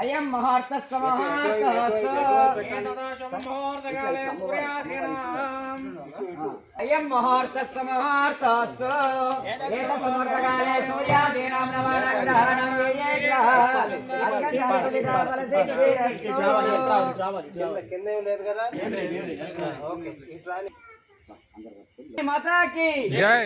అయం ముహూర్తస్సు ముహూర్తస్సు అయం ముహూర్తస్సు ముహూర్తస్సు ఏతస్సు ముహూర్తకాలే సూర్యాదీనాం నవగ్రహాణం మాతాకి జై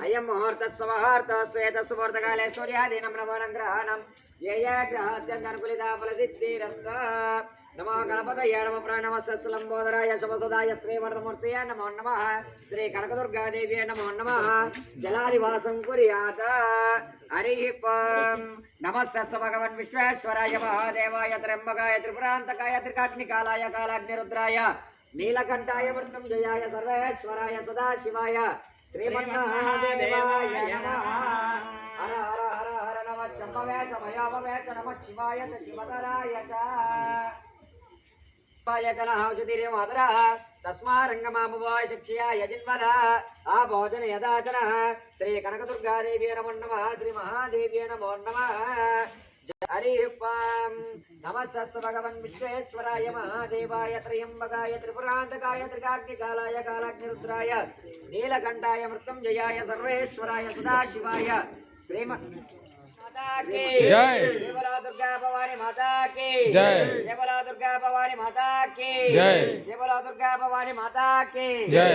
అయం ముహూర్తస్సు ముహూర్తస్సు ఏతస్సు ముహూర్తకాలే సూర్యాదీనం నవగ్రహాణం ఏ గ్రహాత్యంతనుకూలితా ఫలసిద్ధిరస్తు నమో గణపతయే నమో ప్రణవస్య లంబోదరాయ శుభసదాయ శ్రీవర్ధమూర్తయే నమో నమః శ్రీ కనకదుర్గాదేవ్యే నమో నమః జలాదివాసం కుర్యాత్ హరి నమస్య భగవన్ విశ్వేశ్వరాయ మహాదేవాయ త్ర్యంబకాయ త్రిపురాంతకాయ త్రికాగ్నికాలాయ కాలాగ్నిరుద్రాయ నీలకంఠాయ మృత్యుంజయాయ సర్వేశ్వరాయ సదాశివాయ శ్రీమన్నారాయణాయ నమః హర హర హర హర నమః శంభవే సమయావే నమః శివాయ శివతరాయ తస్మారంగమామువాయ శిక్షయాయ జిన్వద ఆ భోజన యదాచన శ్రీ కనకదుర్గాదేవ్యే నమో నమః శ్రీ మహాదేవ్యే నమో నమః హరి నమస్సు భగవన్ విశ్వేశ్వరాయ మహాదేవాయ త్రయంబకాయ త్రిపురాంతకాయ త్రికాగ్నికాలాయ కాలాగ్నిరుద్రాయ నీలకంఠాయ మృత్యుంజయాయ సర్వేశ్వరాయ సదాశివాయ జై జయ దుర్గా భవాని మాతా కీ జై జయ దుర్గా భవాని మాతా కీ జై జయ దుర్గా భవాని మాతా కీ జై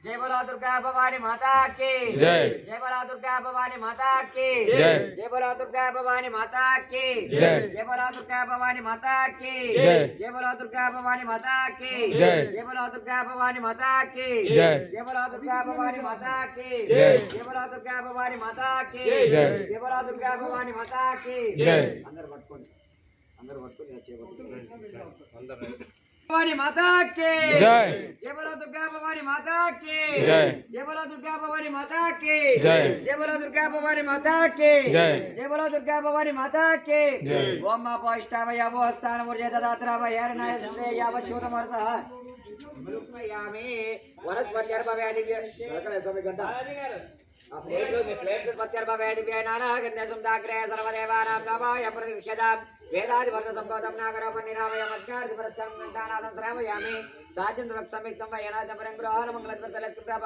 జయ దుర్గా భవాని మాతా కీ జై జయ దుర్గా భవాని మాతా కీ జై జయ దుర్గా భవాని మాతా కీ జై జయ దుర్గా భవాని మాతా కీ జై జయ దుర్గా భవాని మాతా కీ జై జయ దుర్గా భవాని మాతా కీ జై జయ దుర్గా భవాని మాతా కీ జై జయ దుర్గా భవాని మాతా కీ జై జయ దుర్గా భవాని మాతా కీ జై అందరూ పట్టుకోండి भवानी माता के जय जय बोलो दुर्गा भवानी माता के जय जय बोलो दुर्गा भवानी माता के जय जय बोलो दुर्गा भवानी माता के जय जय बोलो दुर्गा भवानी माता के जय ओम अपोष्टावय अवोस्तान ऊर्जे ददात्रावय हरनाय संसे यावच्छूतमर्सः रुक्मयामि वनस्पत्यर्भवेदिव्य रकले स्वामी घंटा आप प्लेट पत्यर्भवेदिव्य नाना गन्धे सुमदाग्रे सर्वदेवानां नवाय प्रतिष्ठितां वेदादि वर्ण संपादम नागरापण्डिनामय मध्यार्थ परस्तं घंटानादं श्रावयामि साजन्द्रक समिक्तं वयनाजपरं ग्रहण मंगलत्वतलत्प्रभ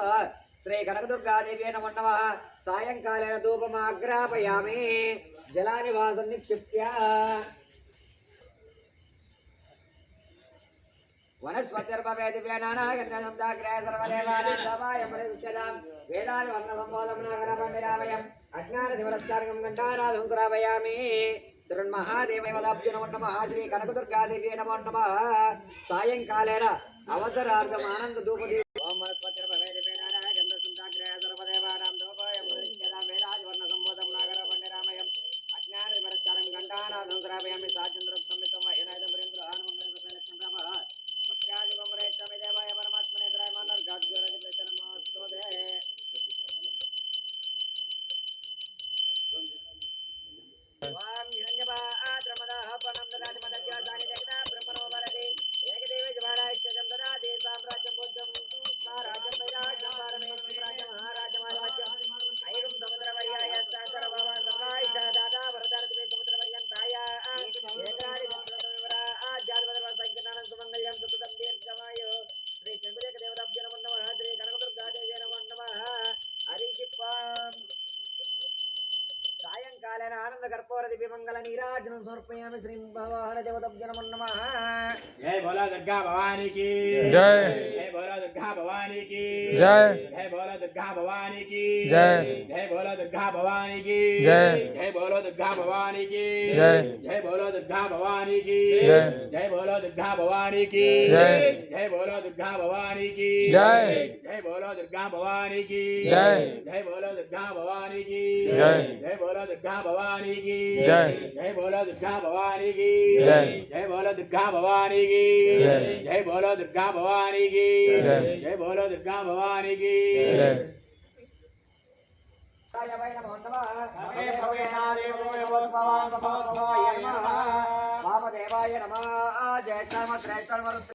श्री कनकदुर्गादेव्यै नमो नमः सायंकालेन धूपमाग्रापयामि जलानिवासं निक्षिप्य वनस्पतिर्भवेदिव्य नानागन्धसंदाग्रे सर्वदेवानां नवाय प्रतिष्ठितां वेदादि वर्ण संपादम नागरापण्डिनामय अज्ञानदिवरस्कारं घंटानादं श्रावयामि महादेवाभ्यो नमो नमः श्री कनकदुर्गादेव्यै नमो नमः सायंकालेन अवसरार्थम् आनंद धूपदीप ओम वनस्पतिर्भवेदिव्यै नानाः गन्धसुन्दाग्रे सर्वदेवानां धूपाय प्रतिष्ठितां वेदादि वर्ण संबोधं नागरापण्डिनामयम् अज्ञानतिरस्कारं घण्टानादं श्रावयामि साचन्द्रं संमितं वयनादं प्रेन्द्रहान मंगलप्रभः भक्त्यादिवं प्रेत्यामि देवाय परमात्मने त्रयमानर्गाद्गुरदिप्रेत नमोस्तुते आनंद कर्पूर दिव्य मंगल नीराजनं समर्पयामि श्री भगवान देवताभ्यो नमो नमः जय बोलो दुर्गा भवानी की जय जय बोलो दुर्गा भवानी की जय जय बोलो दुर्गा भवानी की जय जय बोलो दुर्गा भवानी की जय जय बोलो दुर्गा भवानी की जय जय बोलो दुर्गा भवानी की जय जय बोलो दुर्गा भवानी की जय जय बोलो दुर्गा भवानी की जय जय बोलो दुर्गा भवानी की जय जय बोलो दुर्गा भवानी की जय जय बोलो दुर्गा भवानी की जय जय बोलो दुर्गा भवानी की जय जय बोलो दुर्गा भवानी की जय बोलो दुर्गा भवानी की जय बोलो दुर्गा भवानी की वामदेवाय नमः जय श्रीमद्